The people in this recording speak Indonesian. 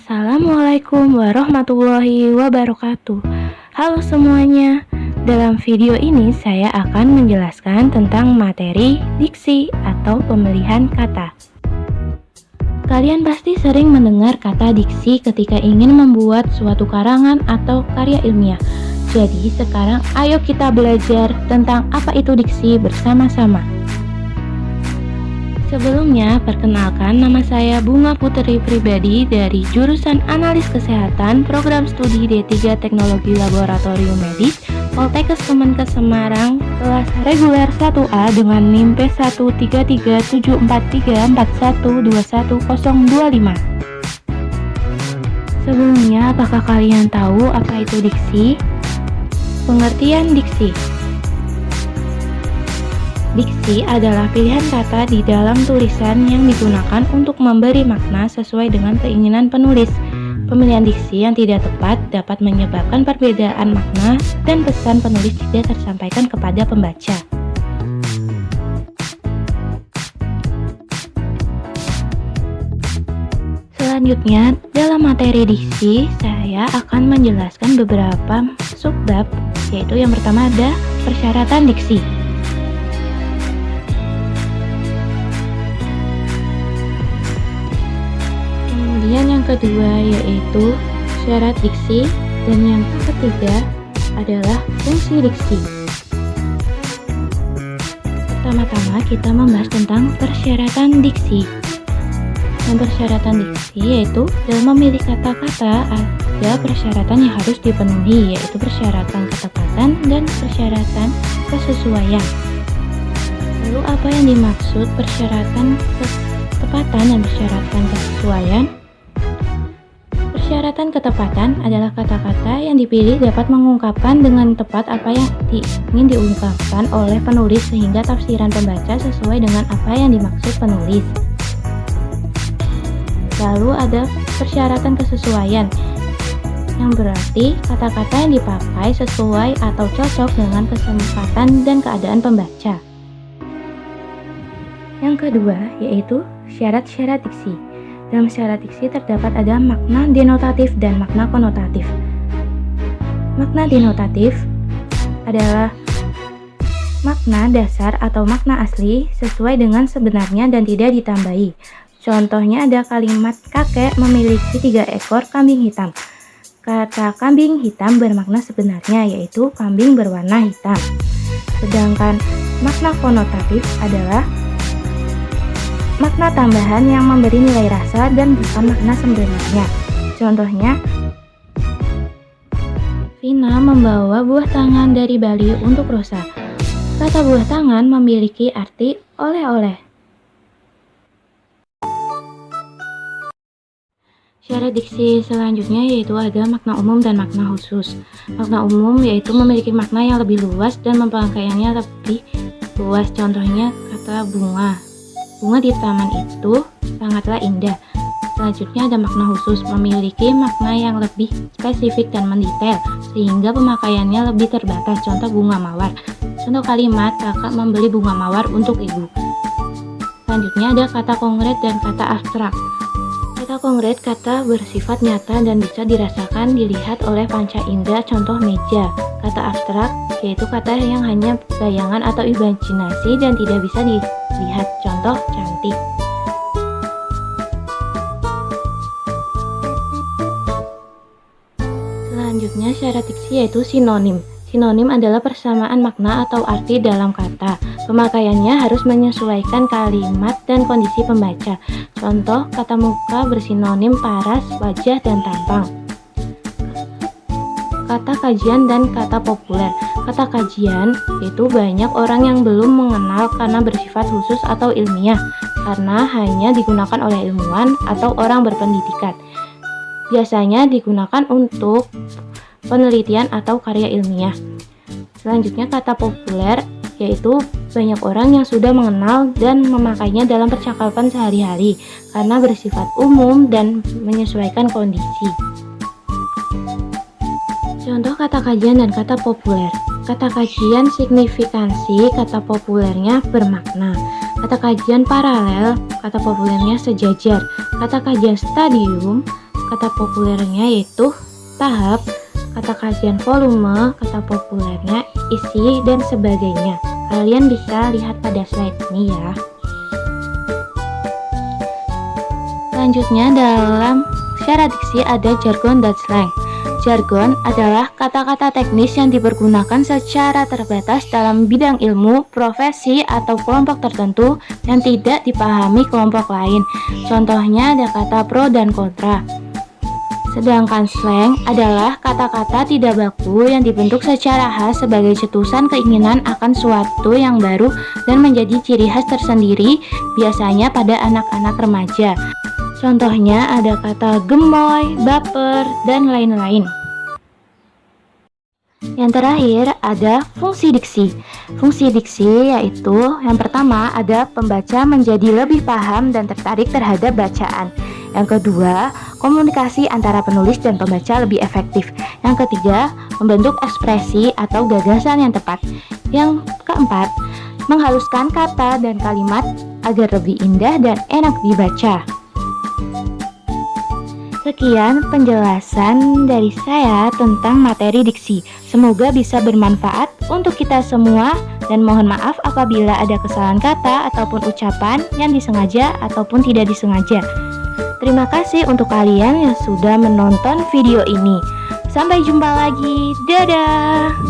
Assalamualaikum warahmatullahi wabarakatuh. Halo semuanya. Dalam video ini saya akan menjelaskan tentang materi diksi atau pemilihan kata. Kalian pasti sering mendengar kata diksi ketika ingin membuat suatu karangan atau karya ilmiah. Jadi sekarang ayo kita belajar tentang apa itu diksi bersama-sama. Sebelumnya, perkenalkan nama saya Bunga Putri Pribadi dari jurusan Analis Kesehatan Program Studi D3 Teknologi Laboratorium Medis Poltekkes Kemenkes Semarang kelas reguler 1A dengan NIM P1374341212025. Sebelumnya, apakah kalian tahu apa itu diksi? Pengertian diksi. Diksi adalah pilihan kata di dalam tulisan yang digunakan untuk memberi makna sesuai dengan keinginan penulis. Pemilihan diksi yang tidak tepat dapat menyebabkan perbedaan makna dan pesan penulis tidak tersampaikan kepada pembaca. Selanjutnya, dalam materi diksi, saya akan menjelaskan beberapa subbab, yaitu yang pertama ada persyaratan diksi. Kemudian yang kedua yaitu syarat diksi, dan yang ketiga adalah fungsi diksi. Pertama-tama kita membahas tentang persyaratan diksi. Dan persyaratan diksi yaitu dalam memilih kata-kata ada persyaratan yang harus dipenuhi, yaitu persyaratan ketepatan dan persyaratan kesesuaian. Lalu apa yang dimaksud persyaratan ketepatan dan persyaratan kesesuaian? Persyaratan ketepatan adalah kata-kata yang dipilih dapat mengungkapkan dengan tepat apa yang ingin diungkapkan oleh penulis sehingga tafsiran pembaca sesuai dengan apa yang dimaksud penulis. Lalu ada persyaratan kesesuaian, yang berarti kata-kata yang dipakai sesuai atau cocok dengan kesempatan dan keadaan pembaca. Yang kedua yaitu syarat-syarat diksi. Dalam syarat diksi terdapat ada makna denotatif dan makna konotatif. Makna denotatif adalah makna dasar atau makna asli sesuai dengan sebenarnya dan tidak ditambahi. Contohnya ada kalimat kakek memiliki 3 ekor kambing hitam. Kata kambing hitam bermakna sebenarnya yaitu kambing berwarna hitam. Sedangkan makna konotatif adalah makna tambahan yang memberi nilai rasa dan bukan makna sebenarnya. Contohnya, Vina membawa buah tangan dari Bali untuk Rosa. Kata buah tangan memiliki arti oleh-oleh. Syarat diksi selanjutnya yaitu ada makna umum dan makna khusus. Makna umum yaitu memiliki makna yang lebih luas dan pemakaiannya lebih luas. Contohnya kata bunga. Bunga di taman itu sangatlah indah. Selanjutnya ada makna khusus, memiliki makna yang lebih spesifik dan mendetail, sehingga pemakaiannya lebih terbatas. Contoh bunga mawar. Contoh kalimat, kakak membeli bunga mawar untuk ibu. Selanjutnya ada kata konkret dan kata abstrak. Kata konkret, kata bersifat nyata dan bisa dirasakan, dilihat oleh panca indera, contoh meja. Kata abstrak, yaitu kata yang hanya bayangan atau imajinasi dan tidak bisa dilihat, contoh cantik. Selanjutnya syarat diksi yaitu sinonim. Sinonim adalah persamaan makna atau arti dalam kata. Pemakaiannya harus menyesuaikan kalimat dan kondisi pembaca. Contoh, kata muka bersinonim paras, wajah, dan tampang. Kata kajian dan kata populer. Kata kajian itu banyak orang yang belum mengenal karena bersifat khusus atau ilmiah, karena hanya digunakan oleh ilmuwan atau orang berpendidikan. Biasanya digunakan untuk penelitian atau karya ilmiah. Selanjutnya kata populer yaitu banyak orang yang sudah mengenal dan memakainya dalam percakapan sehari-hari karena bersifat umum dan menyesuaikan kondisi. Contoh kata kajian dan kata populer. Kata kajian signifikansi, kata populernya bermakna. Kata kajian paralel, kata populernya sejajar. Kata kajian stadium, kata populernya yaitu tahap, kata kajian volume, kata populernya, isi, dan sebagainya. Kalian bisa lihat pada slide ini ya. Selanjutnya dalam syarat diksi ada jargon dan slang. Jargon adalah kata-kata teknis yang dipergunakan secara terbatas dalam bidang ilmu, profesi, atau kelompok tertentu yang tidak dipahami kelompok lain. Contohnya ada kata pro dan kontra. Sedangkan slang adalah kata-kata tidak baku yang dibentuk secara khas sebagai cetusan keinginan akan suatu yang baru dan menjadi ciri khas tersendiri, biasanya pada anak-anak remaja. Contohnya ada kata gemoy, baper, dan lain-lain. Yang terakhir ada fungsi diksi. Fungsi diksi yaitu yang pertama ada pembaca menjadi lebih paham dan tertarik terhadap bacaan. Yang kedua, komunikasi antara penulis dan pembaca lebih efektif. Yang ketiga, membentuk ekspresi atau gagasan yang tepat. Yang keempat, menghaluskan kata dan kalimat agar lebih indah dan enak dibaca. Sekian penjelasan dari saya tentang materi diksi. Semoga bisa bermanfaat untuk kita semua dan mohon maaf apabila ada kesalahan kata ataupun ucapan yang disengaja ataupun tidak disengaja. Terima kasih untuk kalian yang sudah menonton video ini. Sampai jumpa lagi. Dadah.